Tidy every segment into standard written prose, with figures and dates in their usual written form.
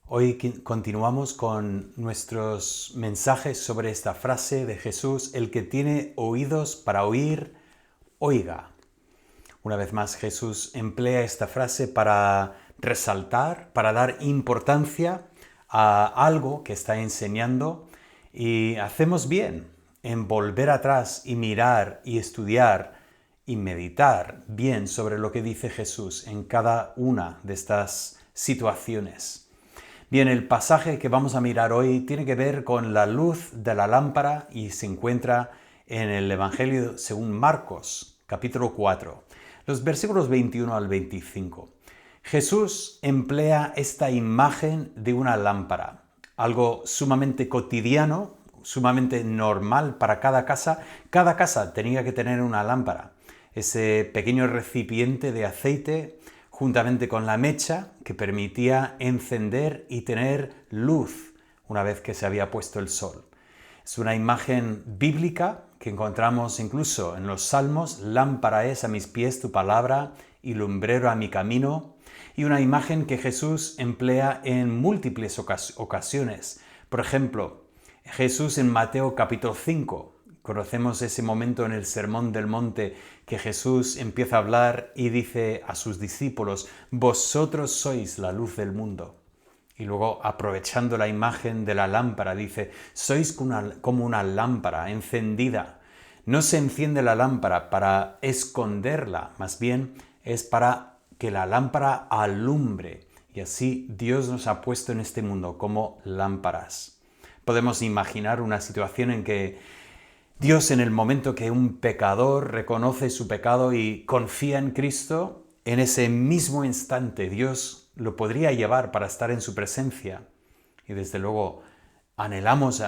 Hoy continuamos con nuestros mensajes sobre esta frase de Jesús: el que tiene oídos para oír, oiga. Una vez más, Jesús emplea esta frase para resaltar, para dar importancia a algo que está enseñando, y hacemos bien en volver atrás y mirar y estudiar y meditar bien sobre lo que dice Jesús en cada una de estas situaciones. Bien, el pasaje que vamos a mirar hoy tiene que ver con la luz de la lámpara y se encuentra en el Evangelio según Marcos, capítulo 4, los versículos 21 al 25. Jesús emplea esta imagen de una lámpara, algo sumamente cotidiano, sumamente normal para cada casa. Cada casa tenía que tener una lámpara, ese pequeño recipiente de aceite juntamente con la mecha que permitía encender y tener luz una vez que se había puesto el sol. Es una imagen bíblica que encontramos incluso en los Salmos: lámpara es a mis pies tu palabra y lumbrero a mi camino, y una imagen que Jesús emplea en múltiples ocasiones. Por ejemplo, Jesús en Mateo capítulo 5, conocemos ese momento en el Sermón del Monte que Jesús empieza a hablar y dice a sus discípulos: vosotros sois la luz del mundo. Y luego, aprovechando la imagen de la lámpara, dice: sois como una lámpara encendida. No se enciende la lámpara para esconderla, más bien es para que la lámpara alumbre. Y así Dios nos ha puesto en este mundo como lámparas. Podemos imaginar una situación en que Dios, en el momento que un pecador reconoce su pecado y confía en Cristo, en ese mismo instante Dios lo podría llevar para estar en su presencia. Y desde luego anhelamos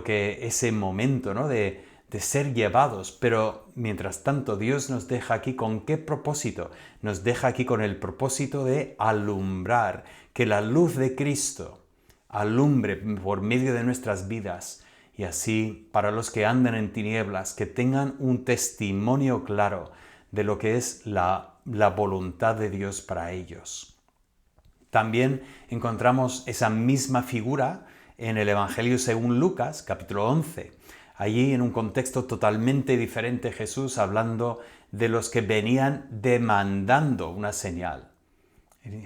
ese momento, ¿no?, de ser llevados. Pero mientras tanto Dios nos deja aquí ¿con qué propósito? Nos deja aquí con el propósito de alumbrar, que la luz de Cristo alumbre por medio de nuestras vidas. Y así, para los que andan en tinieblas, que tengan un testimonio claro de lo que es la voluntad de Dios para ellos. También encontramos esa misma figura en el Evangelio según Lucas, capítulo 11. Allí, en un contexto totalmente diferente, Jesús hablando de los que venían demandando una señal.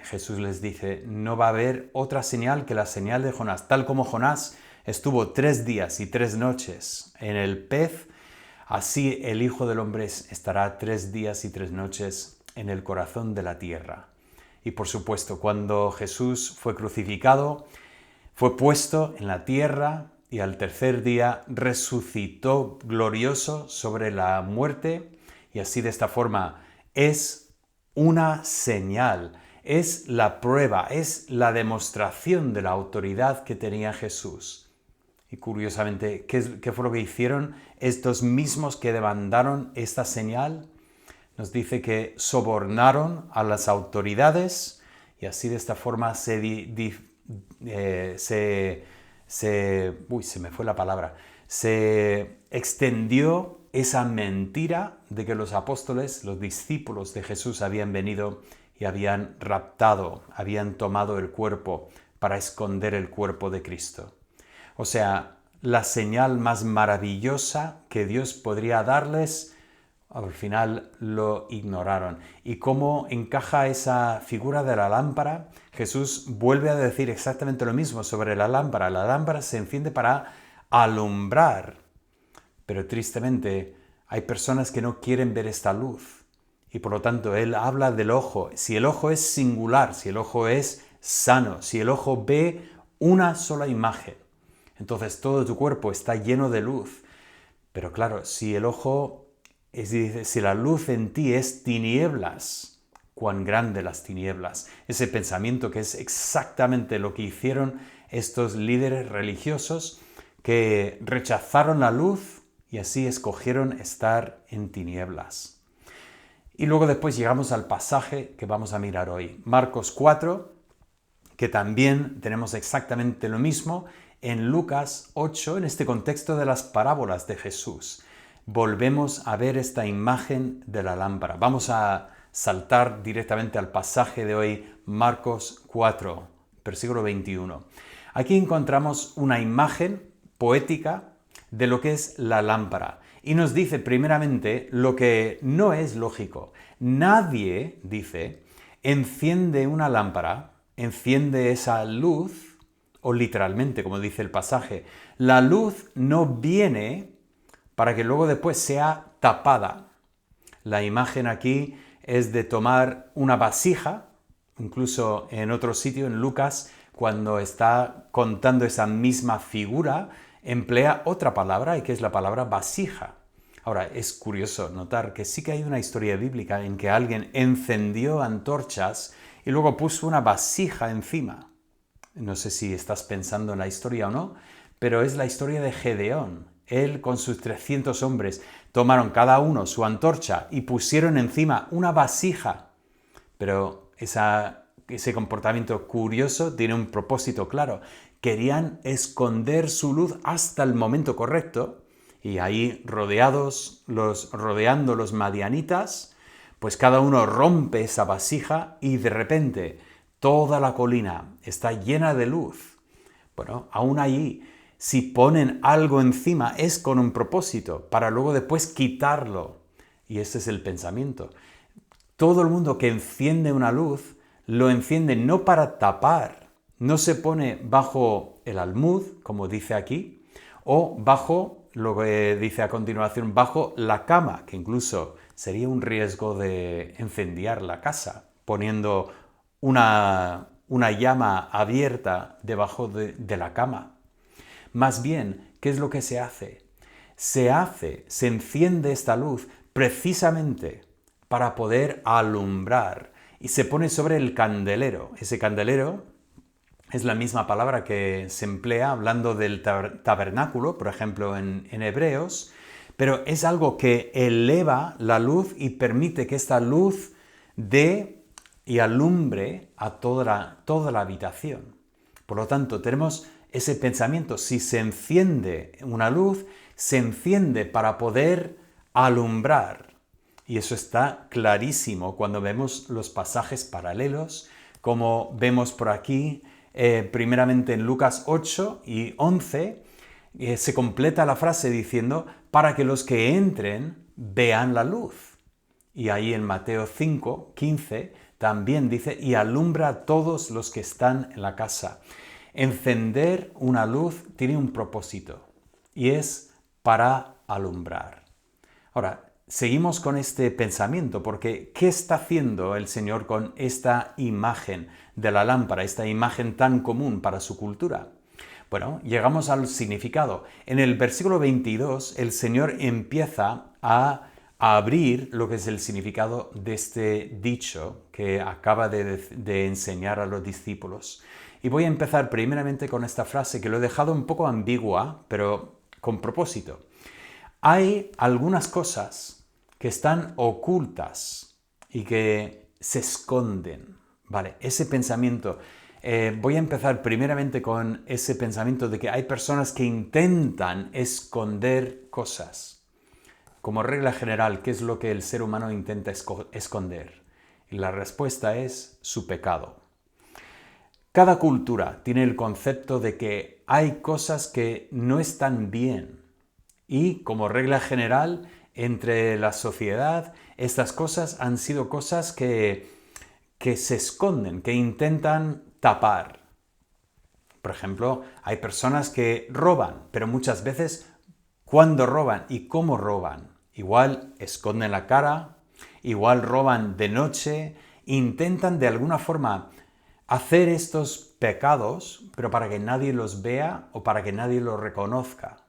Jesús les dice: no va a haber otra señal que la señal de Jonás. Tal como Jonás estuvo 3 días y 3 noches en el pez, así el Hijo del Hombre estará 3 días y 3 noches en el corazón de la tierra. Y por supuesto, cuando Jesús fue crucificado, fue puesto en la tierra y al tercer día resucitó glorioso sobre la muerte, y así de esta forma es una señal. Es la prueba, es la demostración de la autoridad que tenía Jesús. Y curiosamente, ¿qué fue lo que hicieron estos mismos que demandaron esta señal? Nos dice que sobornaron a las autoridades y así de esta forma se extendió esa mentira de que los apóstoles, los discípulos de Jesús, habían venido y habían raptado, habían tomado el cuerpo para esconder el cuerpo de Cristo. O sea, la señal más maravillosa que Dios podría darles, al final lo ignoraron. ¿Y cómo encaja esa figura de la lámpara? Jesús vuelve a decir exactamente lo mismo sobre la lámpara. La lámpara se enciende para alumbrar, pero tristemente hay personas que no quieren ver esta luz. Y por lo tanto, Él habla del ojo. Si el ojo es singular, si el ojo es sano, si el ojo ve una sola imagen, entonces todo tu cuerpo está lleno de luz. Pero claro, si el ojo, si la luz en ti es tinieblas, cuán grande las tinieblas. Ese pensamiento que es exactamente lo que hicieron estos líderes religiosos que rechazaron la luz y así escogieron estar en tinieblas. Y luego después llegamos al pasaje que vamos a mirar hoy, Marcos 4, que también tenemos exactamente lo mismo en Lucas 8, en este contexto de las parábolas de Jesús. Volvemos a ver esta imagen de la lámpara. Vamos a saltar directamente al pasaje de hoy, Marcos 4, versículo 21. Aquí encontramos una imagen poética de lo que es la lámpara. Y nos dice primeramente lo que no es lógico. Nadie, dice, enciende una lámpara, enciende esa luz, o literalmente, como dice el pasaje, la luz no viene para que luego después sea tapada. La imagen aquí es de tomar una vasija, incluso en otro sitio, en Lucas, cuando está contando esa misma figura, emplea otra palabra, y que es la palabra vasija. Ahora, es curioso notar que sí que hay una historia bíblica en que alguien encendió antorchas y luego puso una vasija encima. No sé si estás pensando en la historia o no, pero es la historia de Gedeón. Él con sus 300 hombres tomaron cada uno su antorcha y pusieron encima una vasija. Pero ese comportamiento curioso tiene un propósito claro. Querían esconder su luz hasta el momento correcto, y ahí rodeando los madianitas, pues cada uno rompe esa vasija y de repente toda la colina está llena de luz. Bueno, aún allí, si ponen algo encima es con un propósito, para luego después quitarlo. Y ese es el pensamiento. Todo el mundo que enciende una luz, lo enciende no para tapar, no se pone bajo el almud, como dice aquí, o bajo, lo que dice a continuación, bajo la cama, que incluso sería un riesgo de incendiar la casa, poniendo una llama abierta debajo de la cama. Más bien, ¿qué es lo que se hace? Se enciende esta luz precisamente para poder alumbrar, y se pone sobre el candelero. Ese candelero es la misma palabra que se emplea hablando del tabernáculo, por ejemplo, en Hebreos, pero es algo que eleva la luz y permite que esta luz dé y alumbre a toda la habitación. Por lo tanto, tenemos ese pensamiento: si se enciende una luz, se enciende para poder alumbrar. Y eso está clarísimo cuando vemos los pasajes paralelos, como vemos por aquí, primeramente en Lucas 8 y 11, se completa la frase diciendo, para que los que entren vean la luz. Y ahí en Mateo 5, 15, también dice, y alumbra a todos los que están en la casa. Encender una luz tiene un propósito, y es para alumbrar. Ahora, seguimos con este pensamiento, porque ¿qué está haciendo el Señor con esta imagen de la lámpara, esta imagen tan común para su cultura? Bueno, llegamos al significado. En el versículo 22, el Señor empieza a abrir lo que es el significado de este dicho que acaba de enseñar a los discípulos. Y voy a empezar primeramente con esta frase que lo he dejado un poco ambigua, pero con propósito. Hay algunas cosas que están ocultas y que se esconden. Vale, ese pensamiento. Voy a empezar primeramente con ese pensamiento de que hay personas que intentan esconder cosas. Como regla general, ¿qué es lo que el ser humano intenta esconder? Y la respuesta es su pecado. Cada cultura tiene el concepto de que hay cosas que no están bien. Y como regla general, entre la sociedad, estas cosas han sido cosas que se esconden, que intentan tapar. Por ejemplo, hay personas que roban, pero muchas veces, ¿cuándo roban y cómo roban? Igual esconden la cara, igual roban de noche, intentan de alguna forma hacer estos pecados, pero para que nadie los vea o para que nadie los reconozca.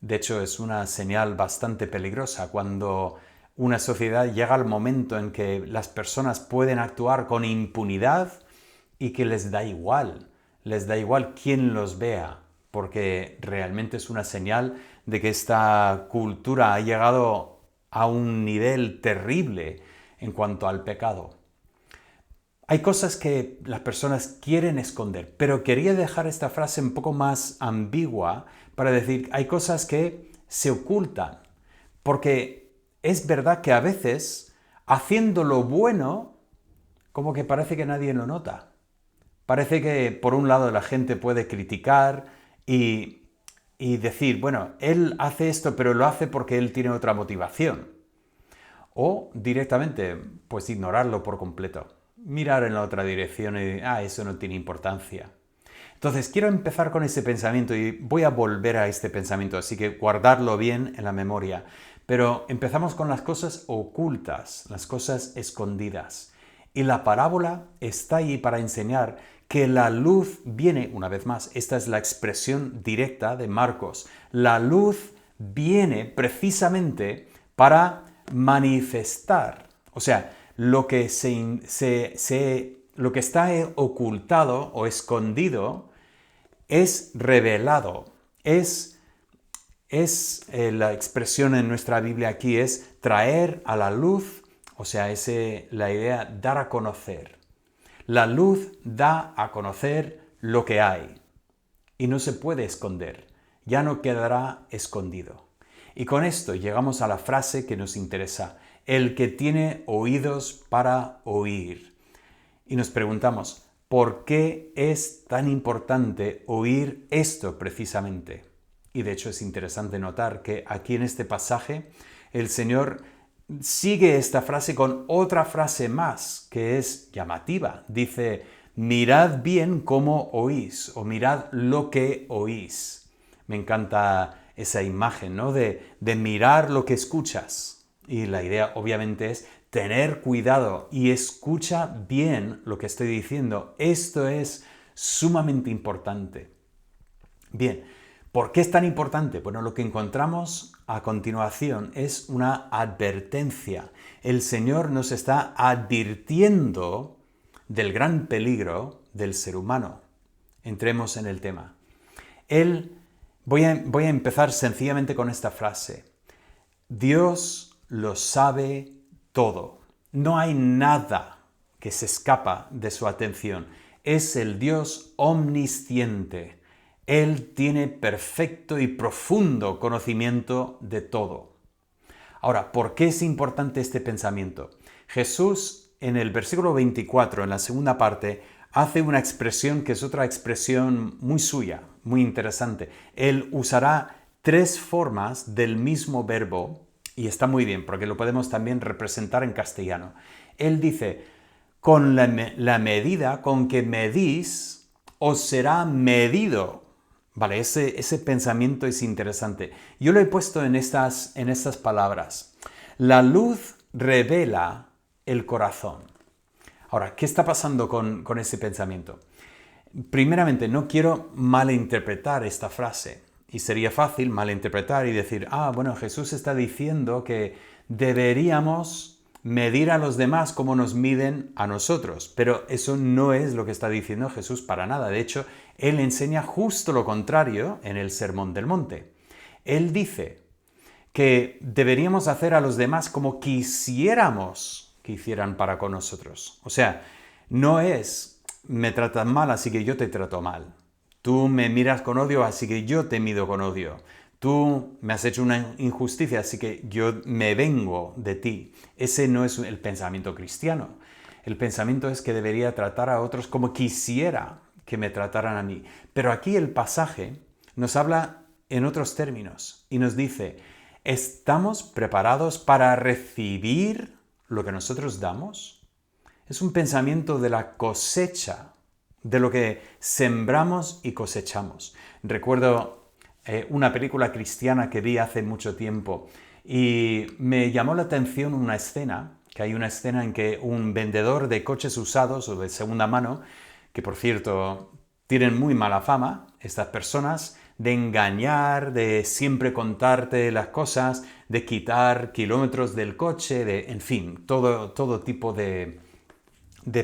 De hecho, es una señal bastante peligrosa cuando una sociedad llega al momento en que las personas pueden actuar con impunidad y que les da igual quién los vea, porque realmente es una señal de que esta cultura ha llegado a un nivel terrible en cuanto al pecado. Hay cosas que las personas quieren esconder, pero quería dejar esta frase un poco más ambigua para decir, hay cosas que se ocultan, porque es verdad que a veces, haciendo lo bueno, como que parece que nadie lo nota. Parece que por un lado la gente puede criticar y decir, bueno, él hace esto, pero lo hace porque él tiene otra motivación. O directamente, pues ignorarlo por completo. Mirar en la otra dirección y, eso no tiene importancia. Entonces, quiero empezar con ese pensamiento y voy a volver a este pensamiento, así que guardarlo bien en la memoria. Pero empezamos con las cosas ocultas, las cosas escondidas. Y la parábola está ahí para enseñar que la luz viene, una vez más, esta es la expresión directa de Marcos, la luz viene precisamente para manifestar. O sea, lo que está ocultado o escondido es revelado. La expresión en nuestra Biblia aquí es traer a la luz, o sea, la idea dar a conocer. La luz da a conocer lo que hay y no se puede esconder, ya no quedará escondido. Y con esto llegamos a la frase que nos interesa, el que tiene oídos para oír. Y nos preguntamos, ¿por qué es tan importante oír esto precisamente? Y de hecho es interesante notar que aquí en este pasaje el Señor sigue esta frase con otra frase más que es llamativa. Dice, mirad bien cómo oís o mirad lo que oís. Me encanta esa imagen, ¿no? De mirar lo que escuchas. Y la idea obviamente es tener cuidado y escucha bien lo que estoy diciendo. Esto es sumamente importante. Bien, ¿por qué es tan importante? Bueno, lo que encontramos a continuación es una advertencia. El Señor nos está advirtiendo del gran peligro del ser humano. Entremos en el tema. Voy a empezar sencillamente con esta frase. Dios lo sabe todo. No hay nada que se escapa de su atención. Es el Dios omnisciente. Él tiene perfecto y profundo conocimiento de todo. Ahora, ¿por qué es importante este pensamiento? Jesús, en el versículo 24, en la segunda parte, hace una expresión que es otra expresión muy suya, muy interesante. Él usará 3 formas del mismo verbo, y está muy bien, porque lo podemos también representar en castellano. Él dice, con la medida con que medís, os será medido. Vale, ese pensamiento es interesante. Yo lo he puesto en estas palabras. La luz revela el corazón. Ahora, ¿qué está pasando con ese pensamiento? Primeramente, no quiero malinterpretar esta frase. Y sería fácil malinterpretar y decir, bueno, Jesús está diciendo que deberíamos medir a los demás como nos miden a nosotros. Pero eso no es lo que está diciendo Jesús para nada. De hecho, Él enseña justo lo contrario en el Sermón del Monte. Él dice que deberíamos hacer a los demás como quisiéramos que hicieran para con nosotros. O sea, no es me tratas mal, así que yo te trato mal. Tú me miras con odio, así que yo te mido con odio. Tú me has hecho una injusticia, así que yo me vengo de ti. Ese no es el pensamiento cristiano. El pensamiento es que debería tratar a otros como quisiera que me trataran a mí. Pero aquí el pasaje nos habla en otros términos y nos dice, ¿estamos preparados para recibir lo que nosotros damos? Es un pensamiento de la cosecha, de lo que sembramos y cosechamos. Recuerdo una película cristiana que vi hace mucho tiempo y me llamó la atención una escena, que hay una escena en que un vendedor de coches usados o de segunda mano, que por cierto tienen muy mala fama, estas personas, de engañar, de siempre contarte las cosas, de quitar kilómetros del coche, en fin, todo tipo de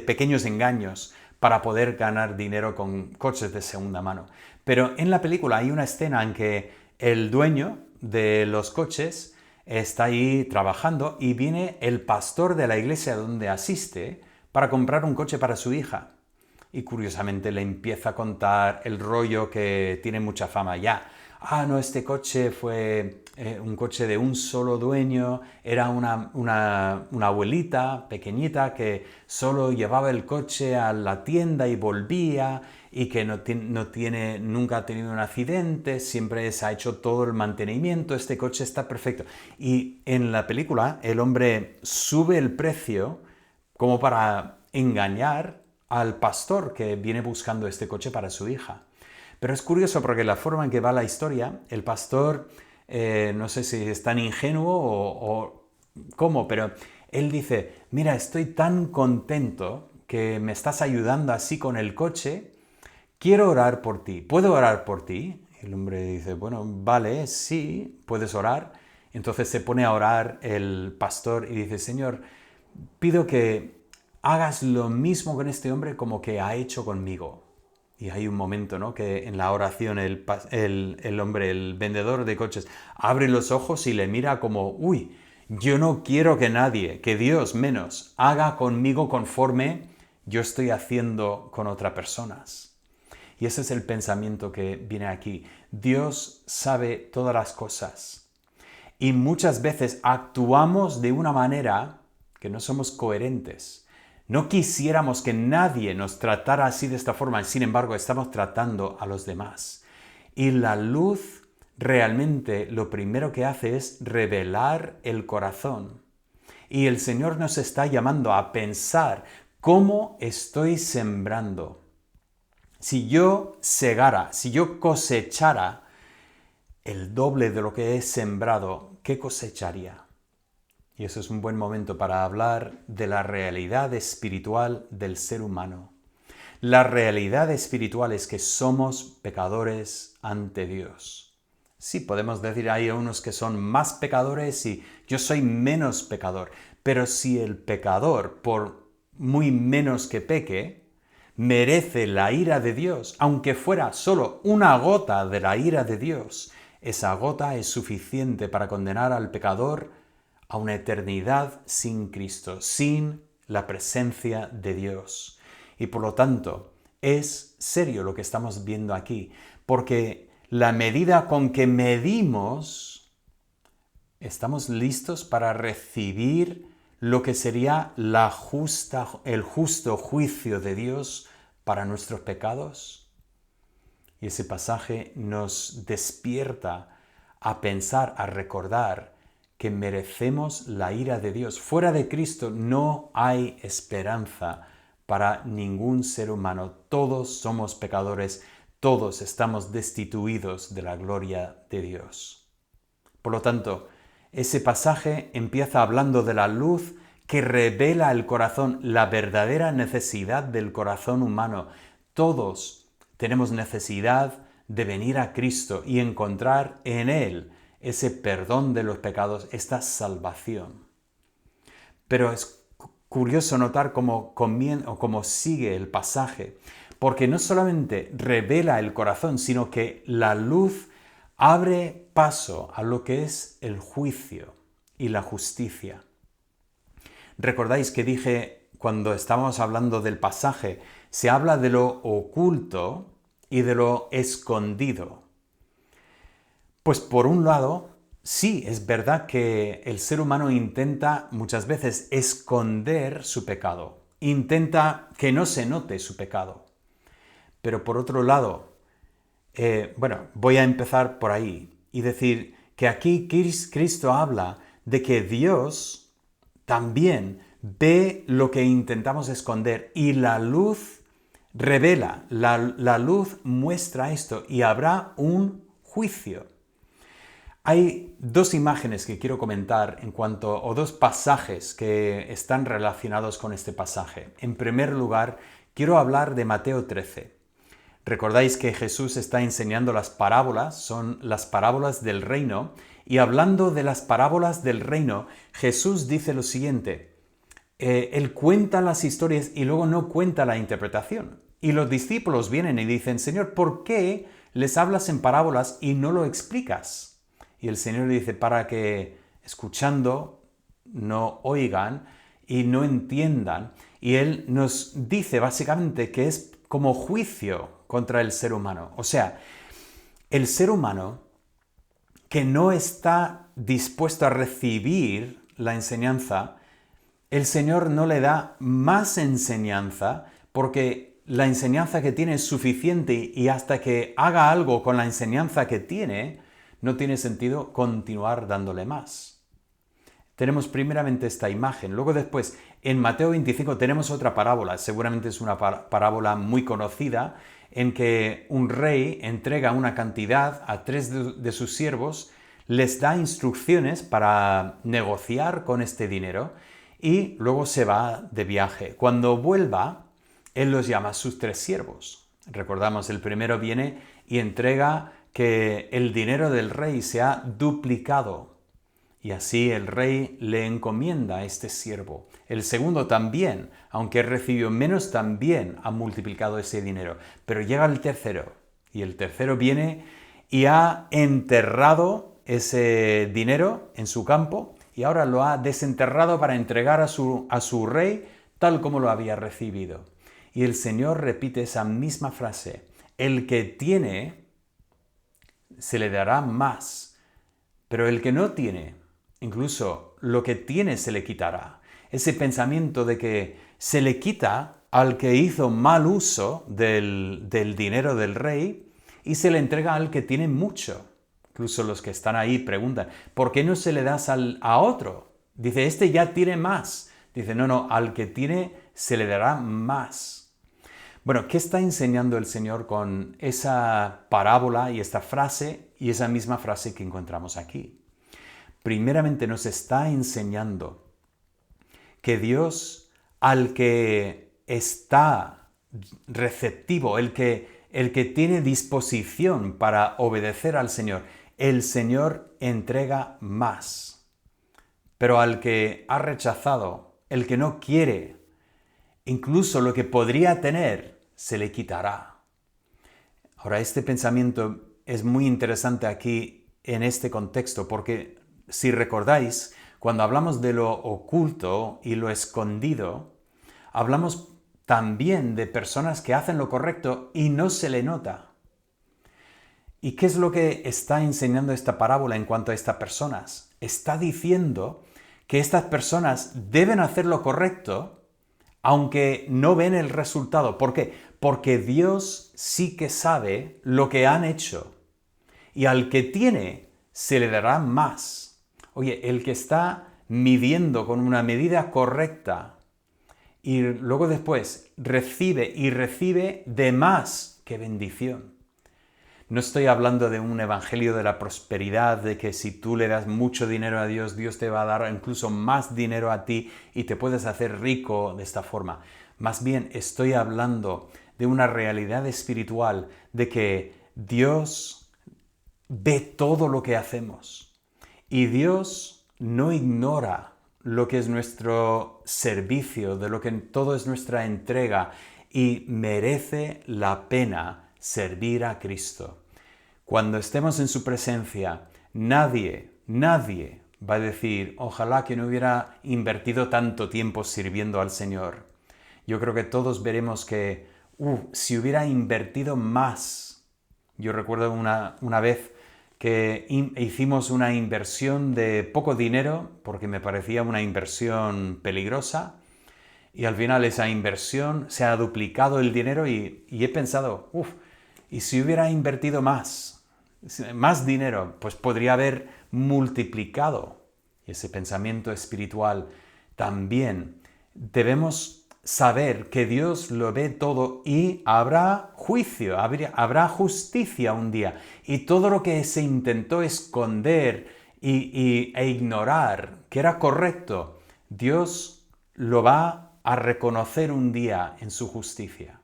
pequeños engaños para poder ganar dinero con coches de segunda mano. Pero en la película hay una escena en que el dueño de los coches está ahí trabajando y viene el pastor de la iglesia donde asiste para comprar un coche para su hija. Y curiosamente le empieza a contar el rollo que tiene mucha fama ya. no, este coche fue un coche de un solo dueño, era una abuelita pequeñita que solo llevaba el coche a la tienda y volvía y que nunca ha tenido un accidente, siempre se ha hecho todo el mantenimiento, este coche está perfecto. Y en la película el hombre sube el precio como para engañar al pastor que viene buscando este coche para su hija. Pero es curioso porque la forma en que va la historia, el pastor, no sé si es tan ingenuo o cómo, pero él dice, mira, estoy tan contento que me estás ayudando así con el coche, quiero orar por ti, ¿puedo orar por ti? Y el hombre dice, bueno, vale, sí, puedes orar. Entonces se pone a orar el pastor y dice, Señor, pido que hagas lo mismo con este hombre como que ha hecho conmigo. Y hay un momento, ¿no?, que en la oración el hombre, el vendedor de coches, abre los ojos y le mira como, uy, yo no quiero que nadie, que Dios menos, haga conmigo conforme yo estoy haciendo con otras personas. Y ese es el pensamiento que viene aquí. Dios sabe todas las cosas. Y muchas veces actuamos de una manera que no somos coherentes. No quisiéramos que nadie nos tratara así de esta forma, sin embargo estamos tratando a los demás. Y la luz realmente lo primero que hace es revelar el corazón. Y el Señor nos está llamando a pensar cómo estoy sembrando. Si yo segara, si yo cosechara el doble de lo que he sembrado, ¿qué cosecharía? Y eso es un buen momento para hablar de la realidad espiritual del ser humano. La realidad espiritual es que somos pecadores ante Dios. Sí, podemos decir, hay unos que son más pecadores y yo soy menos pecador. Pero si el pecador, por muy menos que peque, merece la ira de Dios, aunque fuera solo una gota de la ira de Dios, esa gota es suficiente para condenar al pecador a una eternidad sin Cristo, sin la presencia de Dios. Y por lo tanto, es serio lo que estamos viendo aquí, porque la medida con que medimos, estamos listos para recibir lo que sería el justo juicio de Dios para nuestros pecados. Y ese pasaje nos despierta a pensar, a recordar que merecemos la ira de Dios. Fuera de Cristo no hay esperanza para ningún ser humano. Todos somos pecadores, todos estamos destituidos de la gloria de Dios. Por lo tanto, ese pasaje empieza hablando de la luz que revela el corazón, la verdadera necesidad del corazón humano. Todos tenemos necesidad de venir a Cristo y encontrar en Él ese perdón de los pecados, esta salvación. Pero es curioso notar cómo sigue el pasaje, porque no solamente revela el corazón, sino que la luz abre paso a lo que es el juicio y la justicia. ¿Recordáis que dije cuando estábamos hablando del pasaje, se habla de lo oculto y de lo escondido? Pues por un lado, sí, es verdad que el ser humano intenta muchas veces esconder su pecado, intenta que no se note su pecado. Pero por otro lado, voy a empezar por ahí y decir que aquí Cristo habla de que Dios también ve lo que intentamos esconder y la luz revela, la luz muestra esto y habrá un juicio. Hay dos imágenes que quiero comentar o dos pasajes que están relacionados con este pasaje. En primer lugar, quiero hablar de Mateo 13. Recordáis que Jesús está enseñando las parábolas, son las parábolas del reino, y hablando de las parábolas del reino, Jesús dice lo siguiente, Él cuenta las historias y luego no cuenta la interpretación. Y los discípulos vienen y dicen, Señor, ¿por qué les hablas en parábolas y no lo explicas? Y el Señor dice, para que escuchando no oigan y no entiendan. Y Él nos dice básicamente que es como juicio contra el ser humano. O sea, el ser humano que no está dispuesto a recibir la enseñanza, el Señor no le da más enseñanza porque la enseñanza que tiene es suficiente y hasta que haga algo con la enseñanza que tiene, no tiene sentido continuar dándole más. Tenemos primeramente esta imagen. Luego después, en Mateo 25 tenemos otra parábola. Seguramente es una parábola muy conocida en que un rey entrega una cantidad a 3 de sus siervos, les da instrucciones para negociar con este dinero y luego se va de viaje. Cuando vuelva, él los llama a sus 3 siervos. Recordamos, el primero viene y entrega que el dinero del rey se ha duplicado. Y así el rey le encomienda a este siervo. El segundo también, aunque recibió menos, también ha multiplicado ese dinero. Pero llega el tercero, y el tercero viene y ha enterrado ese dinero en su campo, y ahora lo ha desenterrado para entregar a su rey tal como lo había recibido. Y el Señor repite esa misma frase. El que tiene, se le dará más, pero el que no tiene, incluso lo que tiene se le quitará. Ese pensamiento de que se le quita al que hizo mal uso del dinero del rey y se le entrega al que tiene mucho. Incluso los que están ahí preguntan, ¿por qué no se le das a otro? Dice, este ya tiene más. Dice, no, al que tiene se le dará más. Bueno, ¿qué está enseñando el Señor con esa parábola y esta frase y esa misma frase que encontramos aquí? Primeramente nos está enseñando que Dios, al que está receptivo, el que tiene disposición para obedecer al Señor, el Señor entrega más. Pero al que ha rechazado, el que no quiere, incluso lo que podría tener, se le quitará. Ahora, este pensamiento es muy interesante aquí en este contexto, porque si recordáis, cuando hablamos de lo oculto y lo escondido, hablamos también de personas que hacen lo correcto y no se le nota. ¿Y qué es lo que está enseñando esta parábola en cuanto a estas personas? Está diciendo que estas personas deben hacer lo correcto aunque no ven el resultado. ¿Por qué? Porque Dios sí que sabe lo que han hecho. Y al que tiene, se le dará más. Oye, el que está midiendo con una medida correcta y luego después recibe de más que bendición. No estoy hablando de un evangelio de la prosperidad, de que si tú le das mucho dinero a Dios, Dios te va a dar incluso más dinero a ti y te puedes hacer rico de esta forma. Más bien estoy hablando de una realidad espiritual, de que Dios ve todo lo que hacemos y Dios no ignora lo que es nuestro servicio, de lo que todo es nuestra entrega y merece la pena servir a Cristo. Cuando estemos en su presencia, nadie va a decir, ojalá que no hubiera invertido tanto tiempo sirviendo al Señor. Yo creo que todos veremos que, si hubiera invertido más. Yo recuerdo una vez que hicimos una inversión de poco dinero, porque me parecía una inversión peligrosa, y al final esa inversión se ha duplicado el dinero y he pensado, y si hubiera invertido más dinero, pues podría haber multiplicado. Ese pensamiento espiritual también. Debemos saber que Dios lo ve todo y habrá juicio, habrá justicia un día. Y todo lo que se intentó esconder e ignorar, que era correcto, Dios lo va a reconocer un día en su justicia.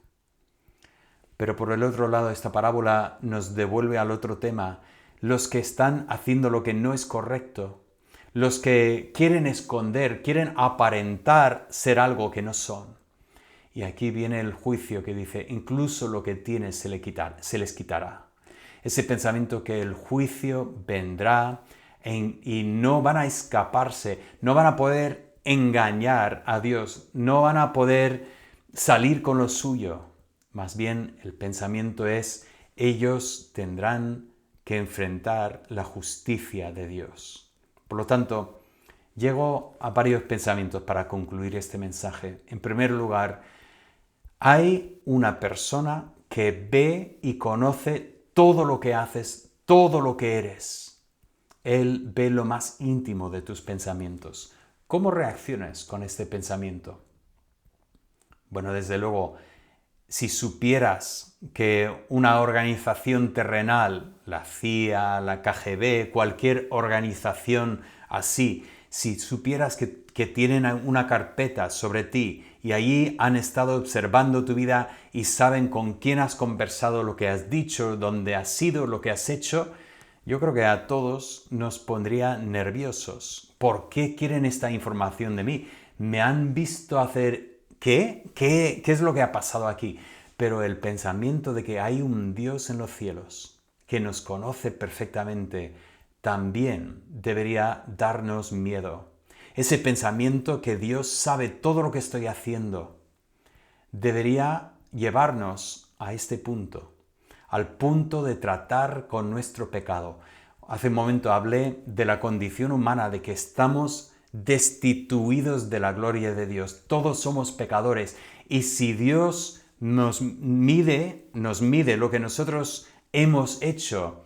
Pero por el otro lado, esta parábola nos devuelve al otro tema. Los que están haciendo lo que no es correcto, los que quieren esconder, quieren aparentar ser algo que no son. Y aquí viene el juicio que dice, incluso lo que tienen se les quitará. Ese pensamiento que el juicio vendrá y no van a escaparse, no van a poder engañar a Dios, no van a poder salir con lo suyo. Más bien el pensamiento es, ellos tendrán que enfrentar la justicia de Dios. Por lo tanto, llego a varios pensamientos para concluir este mensaje. En primer lugar, hay una persona que ve y conoce todo lo que haces, todo lo que eres. Él ve lo más íntimo de tus pensamientos. ¿Cómo reaccionas con este pensamiento? Bueno, desde luego, si supieras que una organización terrenal, la CIA, la KGB, cualquier organización así, si supieras que tienen una carpeta sobre ti y allí han estado observando tu vida y saben con quién has conversado, lo que has dicho, dónde has sido, lo que has hecho, yo creo que a todos nos pondría nerviosos. ¿Por qué quieren esta información de mí? ¿Me han visto hacer qué? ¿Qué es lo que ha pasado aquí? Pero el pensamiento de que hay un Dios en los cielos que nos conoce perfectamente también debería darnos miedo. Ese pensamiento que Dios sabe todo lo que estoy haciendo debería llevarnos a este punto, al punto de tratar con nuestro pecado. Hace un momento hablé de la condición humana, de que estamos destituidos de la gloria de Dios. Todos somos pecadores y si Dios nos mide lo que nosotros hemos hecho,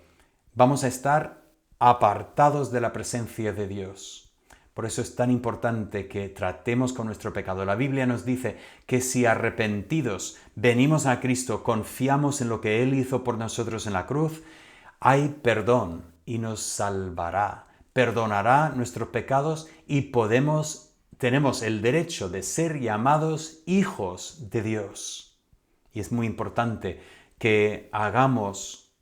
vamos a estar apartados de la presencia de Dios. Por eso es tan importante que tratemos con nuestro pecado. La Biblia nos dice que si arrepentidos venimos a Cristo, confiamos en lo que Él hizo por nosotros en la cruz, hay perdón y nos salvará. Perdonará nuestros pecados y tenemos el derecho de ser llamados hijos de Dios. Y es muy importante que hagamos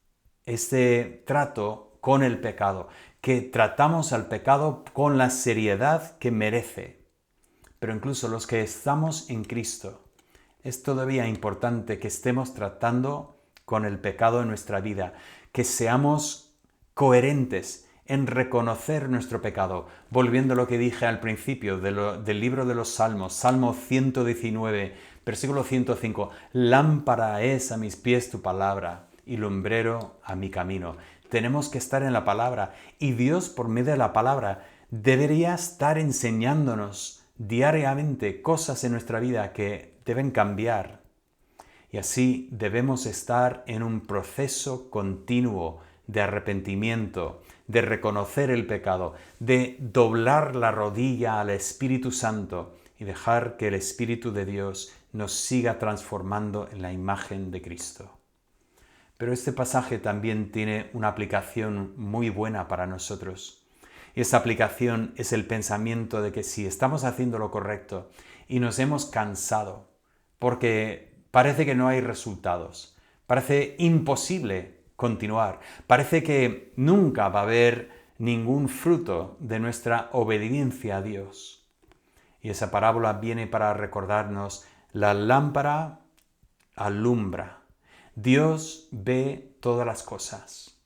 este trato con el pecado, que tratamos al pecado con la seriedad que merece. Pero incluso los que estamos en Cristo, es todavía importante que estemos tratando con el pecado en nuestra vida, que seamos coherentes en reconocer nuestro pecado. Volviendo a lo que dije al principio del libro de los Salmos, Salmo 119, versículo 105, lámpara es a mis pies tu palabra y lumbrero a mi camino. Tenemos que estar en la palabra y Dios por medio de la palabra debería estar enseñándonos diariamente cosas en nuestra vida que deben cambiar. Y así debemos estar en un proceso continuo de arrepentimiento, de reconocer el pecado, de doblar la rodilla al Espíritu Santo y dejar que el Espíritu de Dios nos siga transformando en la imagen de Cristo. Pero este pasaje también tiene una aplicación muy buena para nosotros. Y esa aplicación es el pensamiento de que si estamos haciendo lo correcto y nos hemos cansado, porque parece que no hay resultados, parece imposible continuar, parece que nunca va a haber ningún fruto de nuestra obediencia a Dios. Y esa parábola viene para recordarnos: la lámpara alumbra. Dios ve todas las cosas.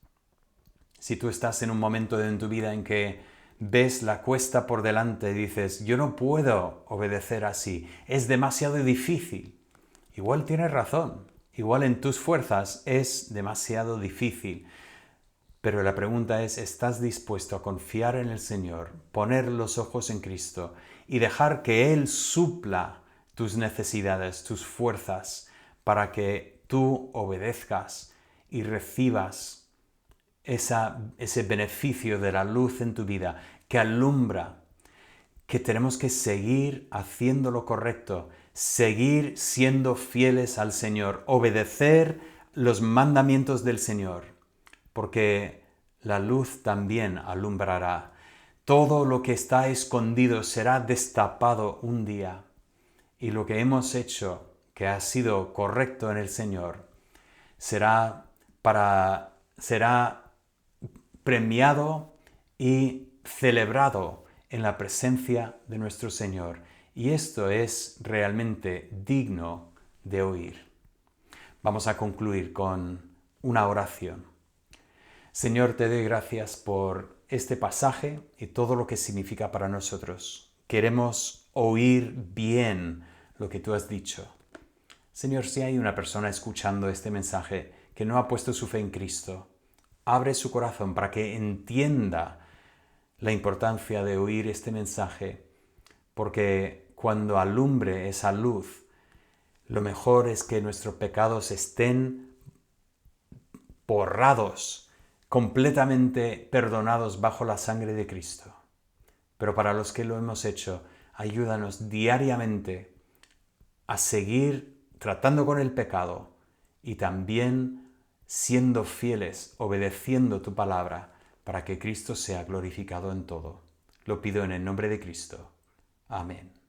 Si tú estás en un momento en tu vida en que ves la cuesta por delante y dices, yo no puedo obedecer así, es demasiado difícil, igual tienes razón, igual en tus fuerzas es demasiado difícil. Pero la pregunta es, ¿estás dispuesto a confiar en el Señor, poner los ojos en Cristo y dejar que Él supla tus necesidades, tus fuerzas, para que tú obedezcas y recibas ese beneficio de la luz en tu vida que alumbra, que tenemos que seguir haciendo lo correcto, seguir siendo fieles al Señor, obedecer los mandamientos del Señor, porque la luz también alumbrará. Todo lo que está escondido será destapado un día, y lo que hemos hecho que ha sido correcto en el Señor, será premiado y celebrado en la presencia de nuestro Señor. Y esto es realmente digno de oír. Vamos a concluir con una oración. Señor, te doy gracias por este pasaje y todo lo que significa para nosotros. Queremos oír bien lo que tú has dicho. Señor, si hay una persona escuchando este mensaje que no ha puesto su fe en Cristo, abre su corazón para que entienda la importancia de oír este mensaje, porque cuando alumbre esa luz, lo mejor es que nuestros pecados estén borrados, completamente perdonados bajo la sangre de Cristo. Pero para los que lo hemos hecho, ayúdanos diariamente a seguir tratando con el pecado y también siendo fieles, obedeciendo tu palabra, para que Cristo sea glorificado en todo. Lo pido en el nombre de Cristo. Amén.